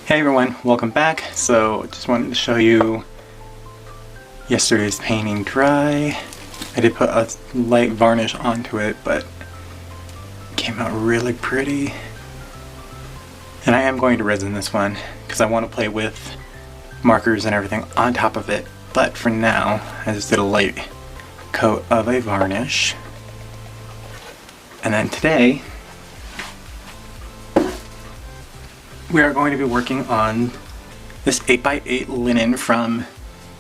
Hey everyone, welcome back. So just wanted to show you yesterday's painting dry. I did put a light varnish onto it, but it came out really pretty. And I am going to resin this one because I want to play with markers and everything on top of it. But for now, I just did a light coat of a varnish. And then today, we are going to be working on this 8x8 linen from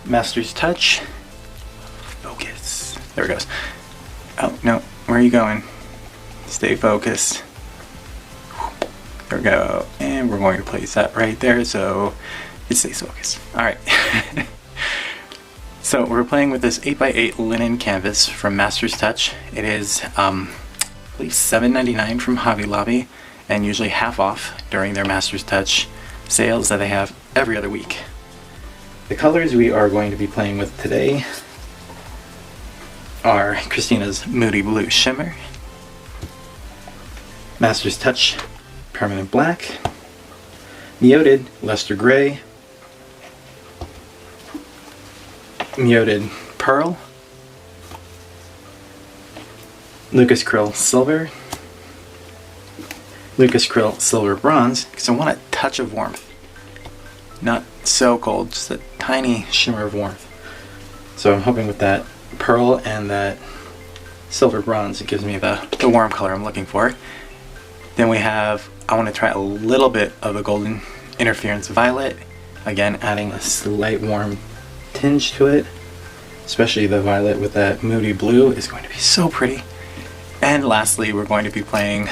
Master's Touch. Focus. There it goes. Oh, no. Where are you going? Stay focused. There we go. And we're going to place that right there so it stays focused. Alright. So we're playing with this 8x8 linen canvas from Master's Touch. It is, I believe, $7.99 from Hobby Lobby, and usually half off during their Master's Touch sales that they have every other week. The colors we are going to be playing with today are Christina's Moody Blue Shimmer, Master's Touch Permanent Black, Muted Luster Gray, Muted Pearl, Lucas Krill Silver, Lucas Krill Silver Bronze, because I want a touch of warmth. Not so cold, just a tiny shimmer of warmth. So I'm hoping with that pearl and that silver bronze, it gives me the warm color I'm looking for. Then we have, I want to try a little bit of the Golden Interference Violet. Again, adding a slight warm tinge to it. Especially the violet with that moody blue is going to be so pretty. And lastly, we're going to be playing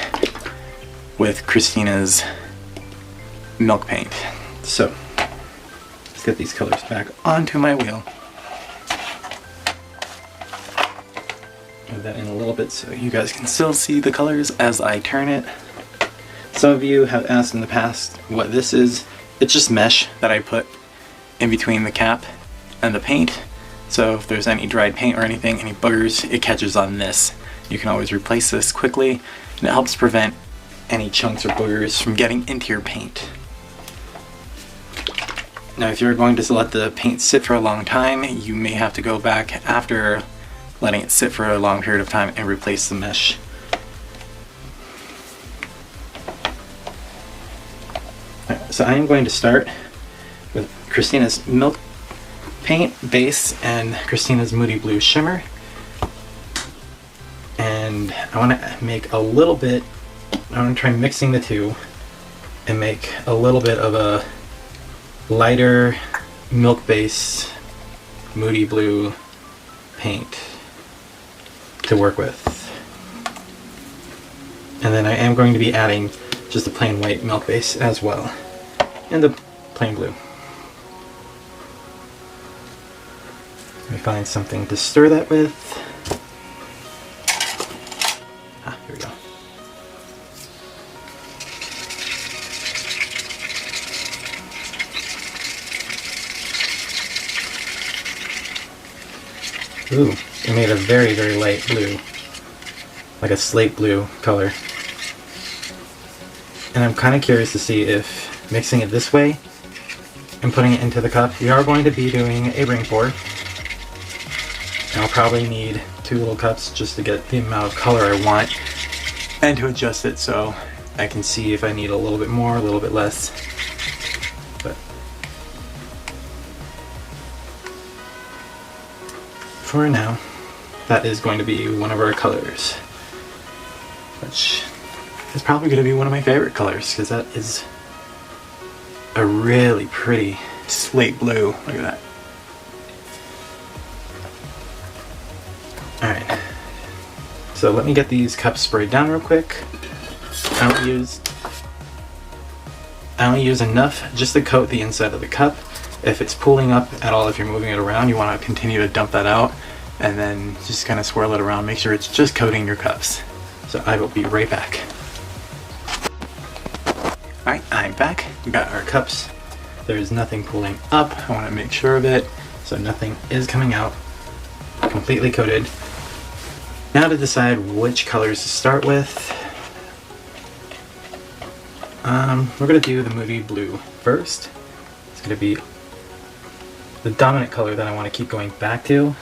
with Christina's milk paint. So, let's get these colors back onto my wheel. Move that in a little bit so you guys can still see the colors as I turn it. Some of you have asked in the past what this is. It's just mesh that I put in between the cap and the paint. So if there's any dried paint or anything, any boogers, it catches on this. You can always replace this quickly, and it helps prevent any chunks or boogers from getting into your paint. Now if you're going to let the paint sit for a long time, you may have to go back after letting it sit for a long period of time and replace the mesh. Right, so I am going to start with Christina's milk paint base and Christina's Moody Blue Shimmer. And I want to make a little bit, I want to try mixing the two and make a little bit of a lighter milk base Moody Blue paint to work with. And then I am going to be adding just a plain white milk base as well, and the plain blue. Let me find something to stir that with. Ah, here we go. Ooh, it made a very, very light blue. Like a slate blue color. And I'm kind of curious to see if mixing it this way and putting it into the cup, we are going to be doing a ring pour. And I'll probably need 2 little cups just to get the amount of color I want and to adjust it so I can see if I need a little bit more, a little bit less. But for now, that is going to be one of our colors, which is probably going to be one of my favorite colors because that is a really pretty slate blue. Look at that. Alright, so let me get these cups sprayed down real quick. I only use enough just to coat the inside of the cup. If it's pooling up at all, if you're moving it around, you want to continue to dump that out and then just kind of swirl it around. Make sure it's just coating your cups. So I will be right back. Alright, I'm back. We got our cups. There's nothing pooling up. I want to make sure of it so nothing is coming out. Completely coated. Now to decide which colors to start with. We're going to do the Moody Blue first. It's going to be the dominant color that I want to keep going back to.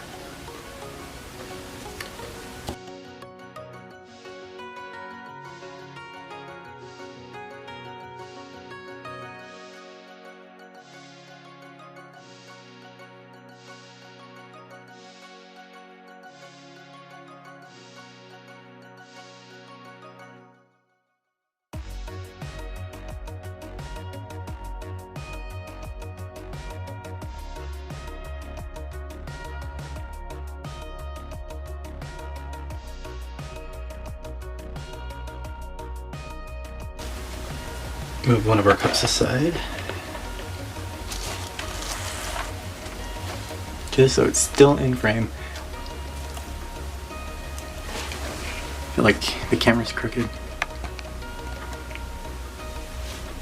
Move one of our cups aside. Just so it's still in frame. I feel like the camera's crooked.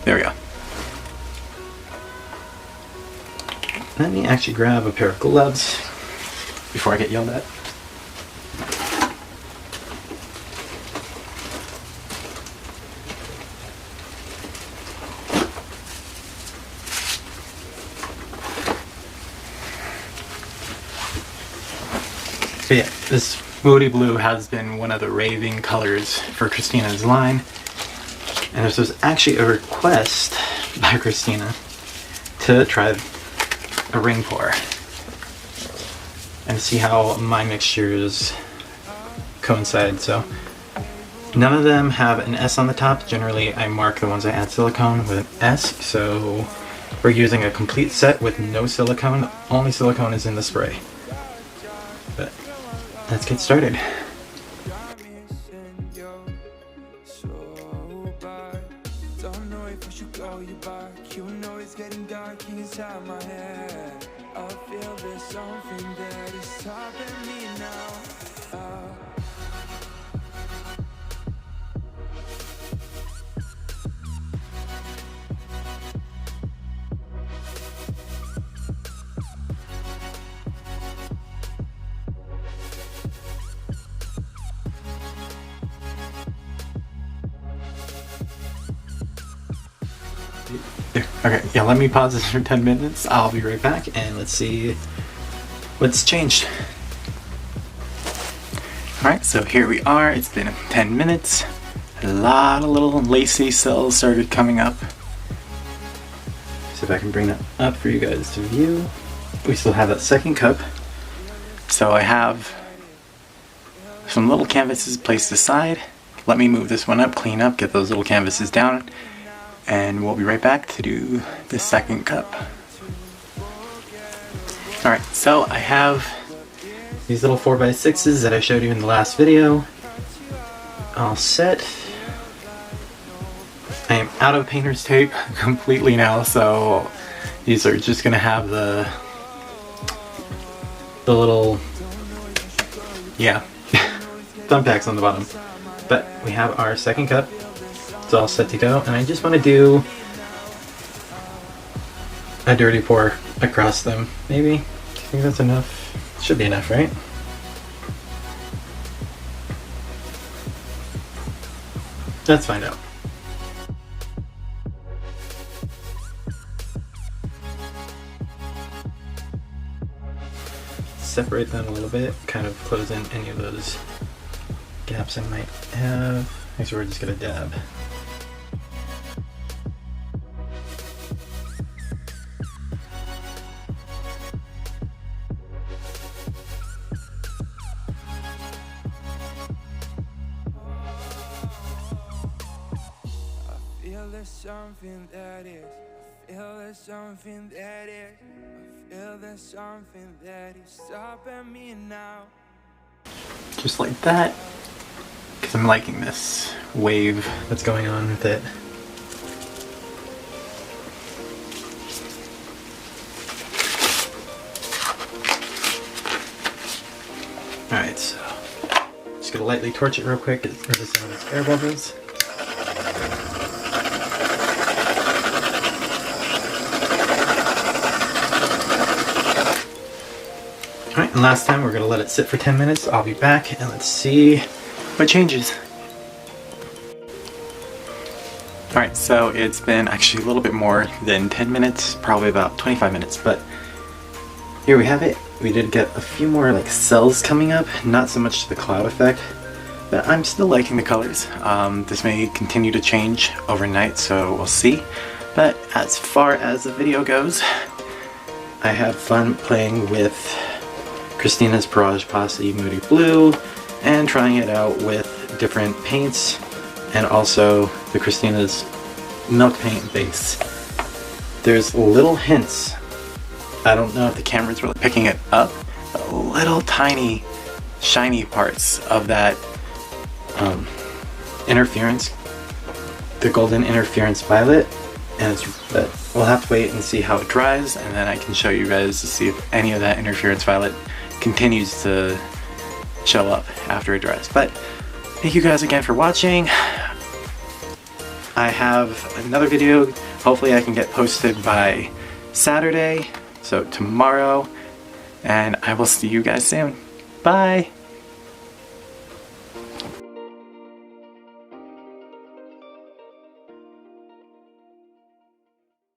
There we go. Let me actually grab a pair of gloves before I get yelled at. But yeah, this Moody Blue has been one of the raving colors for Christina's line. And this was actually a request by Christina to try a ring pour and see how my mixtures coincide. So none of them have an S on the top. Generally I mark the ones I add silicone with an S. So we're using a complete set with no silicone. Only silicone is in the spray. But let's get started. Okay, yeah, let me pause this for 10 minutes. I'll be right back and let's see what's changed. Alright, so here we are. It's been 10 minutes. A lot of little lacy cells started coming up. See if I can bring that up for you guys to view. We still have that second cup. So I have some little canvases placed aside. Let me move this one up, clean up, get those little canvases down. And we'll be right back to do the second cup. Alright, so I have these little 4x6s that I showed you in the last video all set. I am out of painter's tape completely now, so these are just gonna have the little, yeah, thumbtacks on the bottom. But we have our second cup. It's all set to go, and I just want to do a dirty pour across them. Maybe? I think that's enough. Should be enough, right? Let's find out. Separate them a little bit, kind of close in any of those gaps I might have. Actually, we're just gonna dab. Something that is, I feel there's something that is, I feel there's something that is stopping me now. Just like that, because I'm liking this wave that's going on with it. Alright, so just gonna lightly torch it real quick, get rid of some of these air bubbles. Alright, and last time we're going to let it sit for 10 minutes. I'll be back and let's see what changes. Alright, so it's been actually a little bit more than 10 minutes, probably about 25 minutes, but here we have it. We did get a few more like cells coming up, not so much the cloud effect, but I'm still liking the colors. This may continue to change overnight, so we'll see. But as far as the video goes, I had fun playing with Christina's Barrage Posse Moody Blue and trying it out with different paints and also the Christina's Milk Paint base. There's little hints, I don't know if the camera's really picking it up, but little tiny shiny parts of that interference, the golden interference violet, and but we'll have to wait and see how it dries, and then I can show you guys to see if any of that interference violet continues to show up after it dries. But thank you guys again for watching. I have another video, hopefully I can get posted by Saturday, so tomorrow, and I will see you guys soon. Bye!